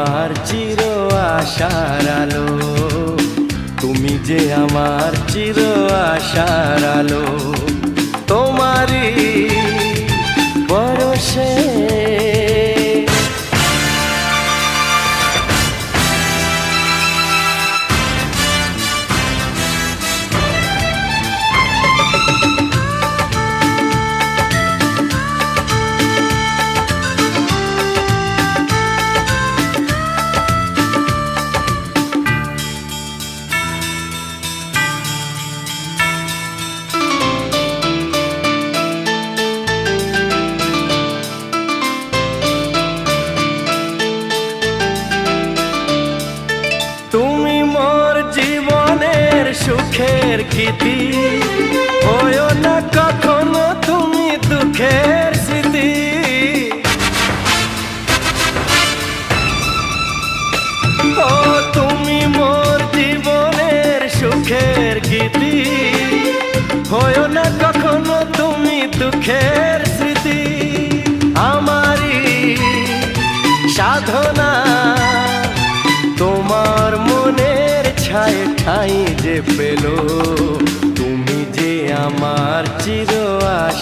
আমার চির আশার আলো, তুমি যে আমার চির আশার আলো। তোমারই পরশে সুখের গীতি, হয়ো না কখনো তুমি দুঃখের স্মৃতি। ও তুমি মোর জীবনের সুখের গীতি, হয়ো না কখনো তুমি দুঃখের স্মৃতি। আমারই সাধনা তোমার মনের ছায় ঠাঁই যে পেল, তুমি যে আমার চির আশা।